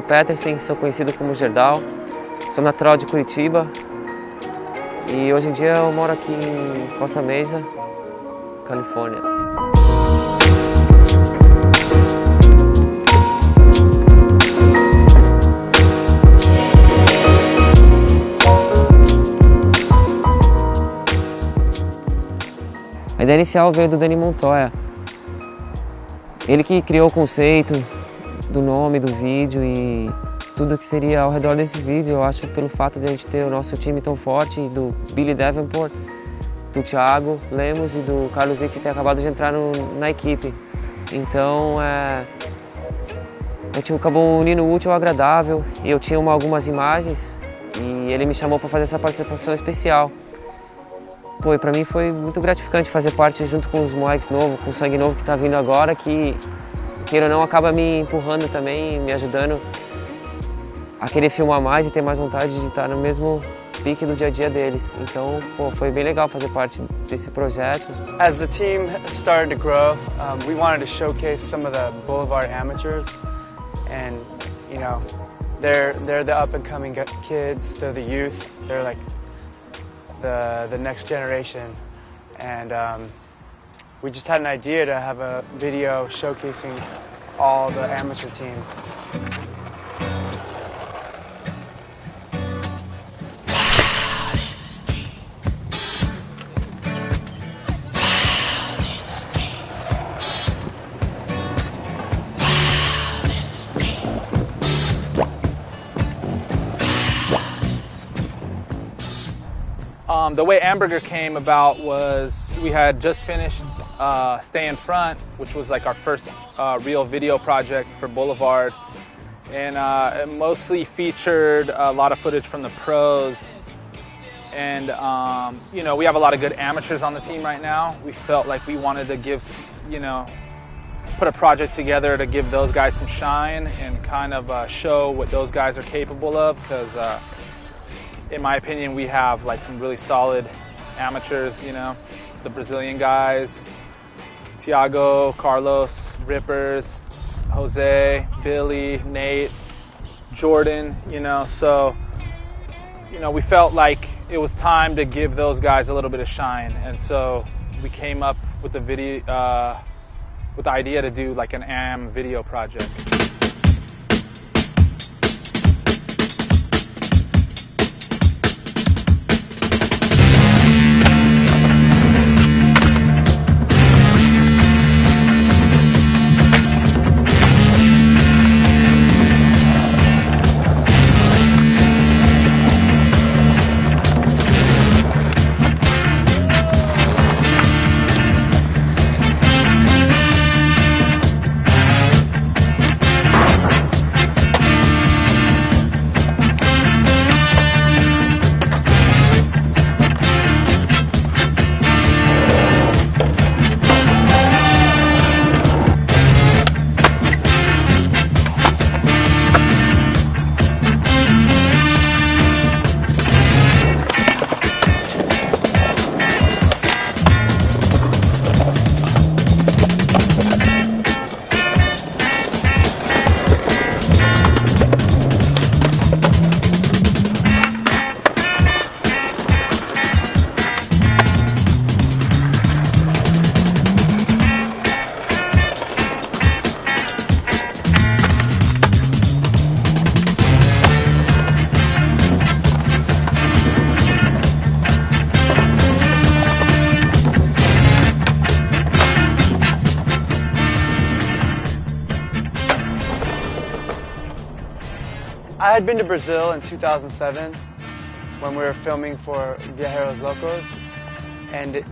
Petersen, sou conhecido como Gerdau, sou natural de Curitiba e hoje em dia eu moro aqui em Costa Mesa, Califórnia. A ideia inicial veio do Montoya. Ele que criou o conceito do nome do vídeo e tudo que seria ao redor desse vídeo. Eu acho pelo fato de a gente ter o nosso time tão forte, do Billy Davenport, do Tiago, Lemos e do Carlos Iqui, que tem acabado de entrar na equipe. Então a gente acabou unindo o útil ao agradável e eu tinha algumas imagens e ele me chamou para fazer essa participação especial. Pô, e pra mim foi muito gratificante fazer parte junto com os moleques novos, com o sangue novo que tá vindo agora, que, queira ou não, acaba me empurrando também, me ajudando a querer filmar mais e ter mais vontade de estar no mesmo pique do dia a dia deles. Então, pô, foi bem legal fazer parte desse projeto. As the team started to grow, we wanted to showcase some of the Boulevard amateurs, and you know, they're the up and coming kids, they're the youth, they're like the next generation, and we just had an idea to have a video showcasing all the amateur team. The way Hamburger came about was we had just finished Stay in Front, which was like our first real video project for Boulevard. And it mostly featured a lot of footage from the pros. And you know, we have a lot of good amateurs on the team right now. We felt like we wanted to give, you know, put a project together to give those guys some shine and kind of show what those guys are capable of, because in my opinion, we have like some really solid amateurs, you know, the Brazilian guys, Tiago, Carlos, Rippers, Jose, Billy, Nate, Jordan, you know, so, you know, we felt like it was time to give those guys a little bit of shine. And so we came up with the video, with the idea to do like an AM video project. I had been to Brazil in 2007 when we were filming for Viajeros Locos, and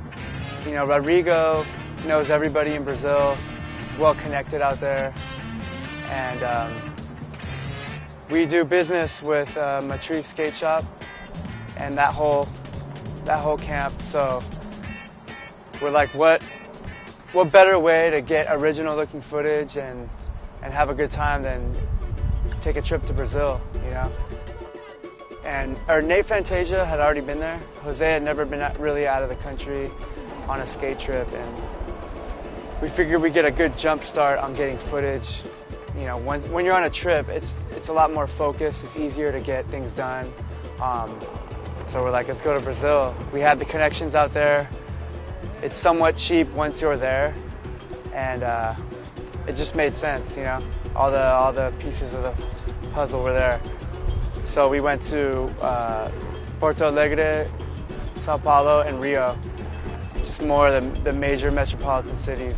you know, Rodrigo knows everybody in Brazil. He's well connected out there, and we do business with Matriz Skate Shop and that whole camp. So we're like, what better way to get original looking footage and have a good time than take a trip to Brazil, you know? And Nate Fantasia had already been there. Jose had never been really out of the country on a skate trip, and we figured we'd get a good jump start on getting footage. You know, when you're on a trip, it's it's a lot more focused. It's easier to get things done. So we're like, let's go to Brazil. We had the connections out there. It's somewhat cheap once you're there, and it just made sense, you know. All the pieces of the puzzle were there. So we went to Porto Alegre, Sao Paulo, and Rio. Just more of the major metropolitan cities.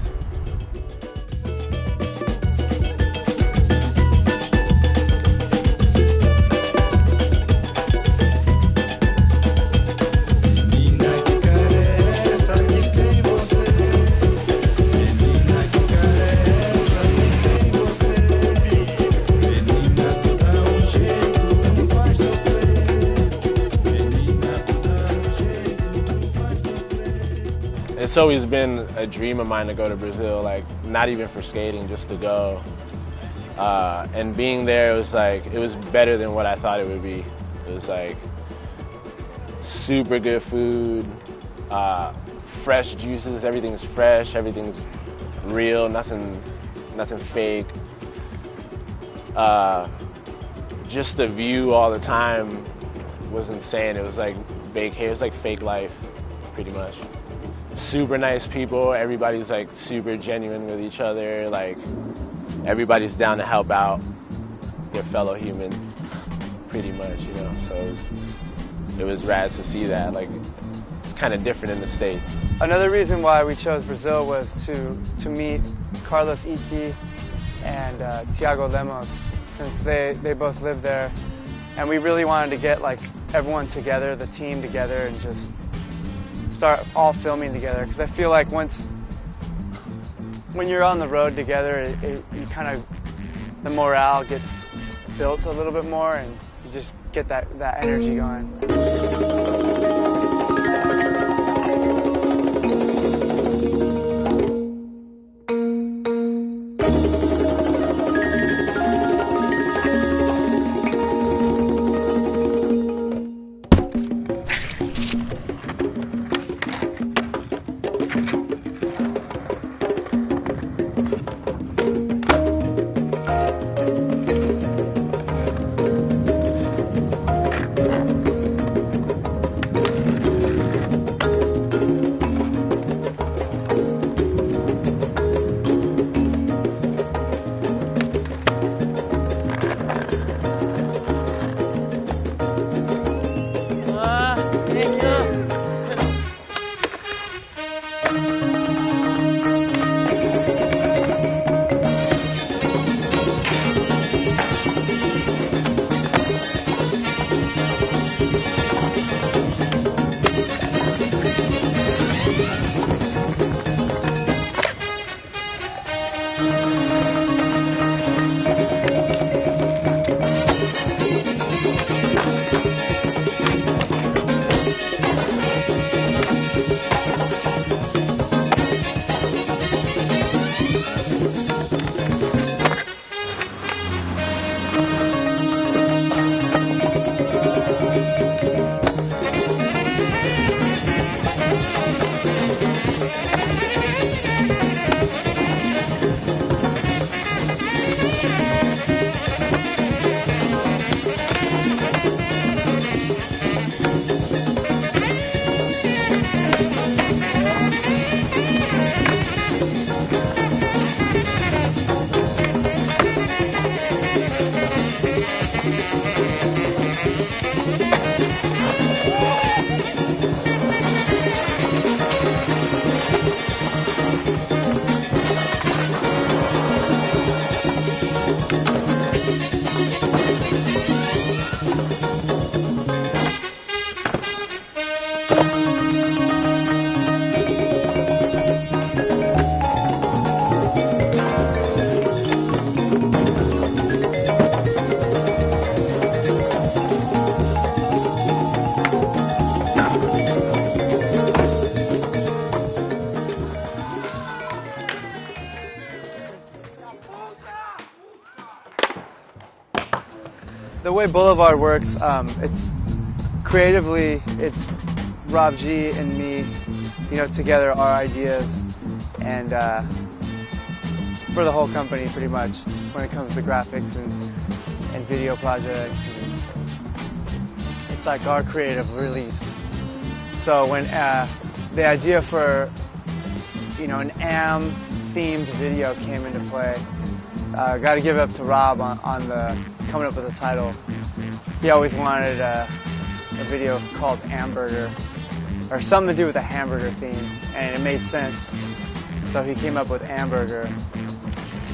It's always been a dream of mine to go to Brazil, like not even for skating, just to go. And being there, it was better than what I thought it would be. It was like super good food, fresh juices, everything's fresh, everything's real, nothing fake. Just the view all the time was insane. It was like fake life, pretty much. Super nice people, everybody's like super genuine with each other, like everybody's down to help out their fellow human, pretty much, you know. So it was rad to see that. Like, it's kind of different in the States. Another reason why we chose Brazil was to meet Carlos Iqui and Tiago Lemos, since they both live there, and we really wanted to get like everyone together, the team together, and just start all filming together, because I feel like when you're on the road together, you kind of, the morale gets built a little bit more, and you just get that energy going. The way Boulevard works, it's creatively, it's Rob G and me, you know, together, our ideas, and for the whole company pretty much, when it comes to graphics and video project. It's like our creative release. So when the idea for, an AM-themed video came into play, got to give it up to Rob on the coming up with the title. He always wanted a video called Hamburger, or something to do with a hamburger theme, and it made sense. So he came up with Hamburger,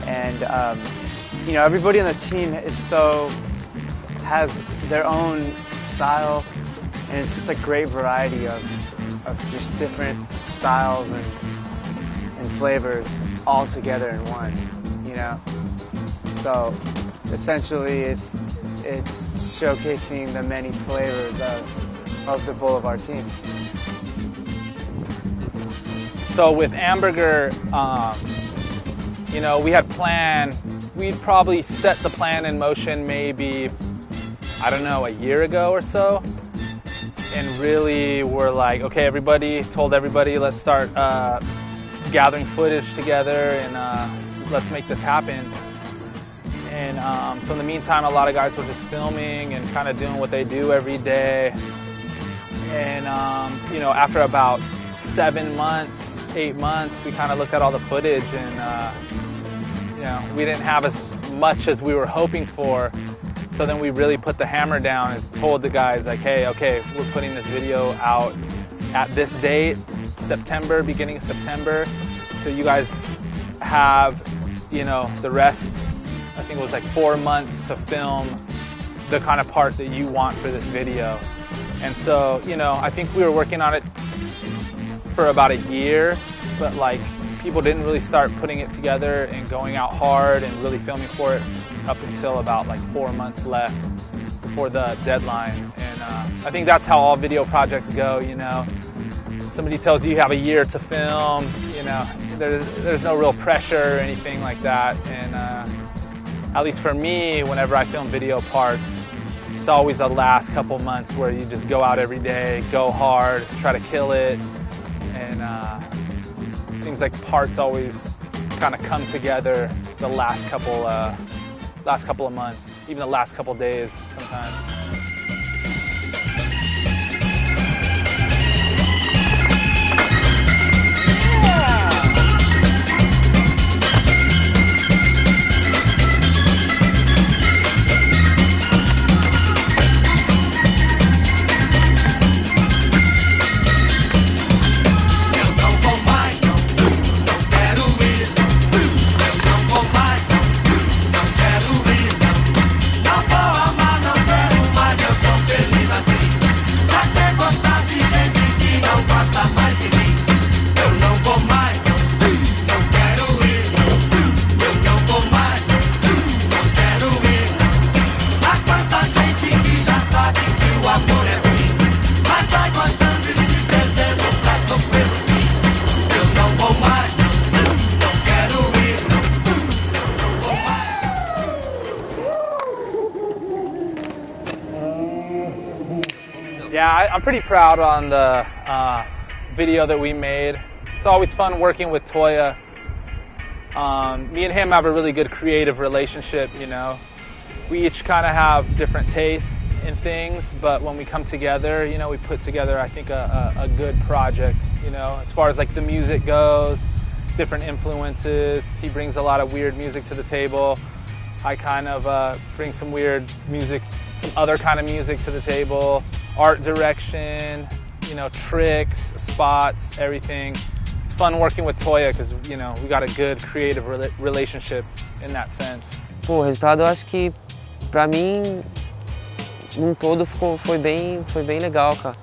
and everybody on the team has their own style, and it's just a great variety of just different styles and flavors all together in one, So essentially it's showcasing the many flavors of the Boulevard team. So with Hamburger, we had planned, we'd probably set the plan in motion maybe, I don't know, a year ago or so. And really we're like, okay, told everybody, let's start gathering footage together and let's make this happen. And so in the meantime, a lot of guys were just filming and kind of doing what they do every day. And after about 7 months, 8 months, we kind of looked at all the footage and we didn't have as much as we were hoping for. So then we really put the hammer down and told the guys like, hey, okay, we're putting this video out at this date, September, beginning of September. So you guys have, the rest, I think it was like 4 months to film the kind of part that you want for this video. And so, I think we were working on it for about a year, but like people didn't really start putting it together and going out hard and really filming for it up until about like 4 months left before the deadline. And I think that's how all video projects go, Somebody tells you have a year to film, there's no real pressure or anything like that. And at least for me, whenever I film video parts, it's always the last couple months where you just go out every day, go hard, try to kill it. And it seems like parts always kind of come together the last couple of months, even the last couple days sometimes. Yeah, I'm pretty proud on the video that we made. It's always fun working with Toya. Me and him have a really good creative relationship, We each kind of have different tastes in things, but when we come together, we put together, I think, a good project, as far as like the music goes, different influences. He brings a lot of weird music to the table. I kind of bring some weird music, some other kind of music to the table. Art direction, tricks, spots, everything. It's fun working with Toya because, we got a good creative relationship in that sense. Pô, o resultado eu acho que, pra mim, num todo foi bem legal, cara.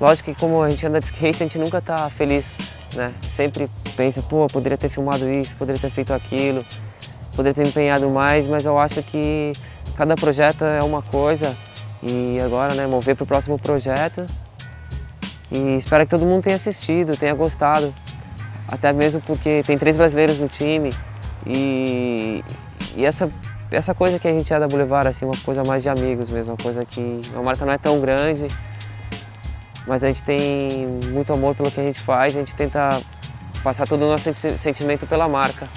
Lógico que como a gente anda de skate, a gente nunca tá feliz, né? Sempre pensa, pô, poderia ter filmado isso, poderia ter feito aquilo, poderia ter empenhado mais, mas eu acho que cada projeto é uma coisa. E agora, né, mover para o próximo projeto. E espero que todo mundo tenha assistido, tenha gostado. Até mesmo porque tem 3 brasileiros no time. E essa coisa que a gente é da Boulevard, assim, uma coisa mais de amigos mesmo. Uma coisa que a marca não é tão grande, mas a gente tem muito amor pelo que a gente faz. A gente tenta passar todo o nosso sentimento pela marca.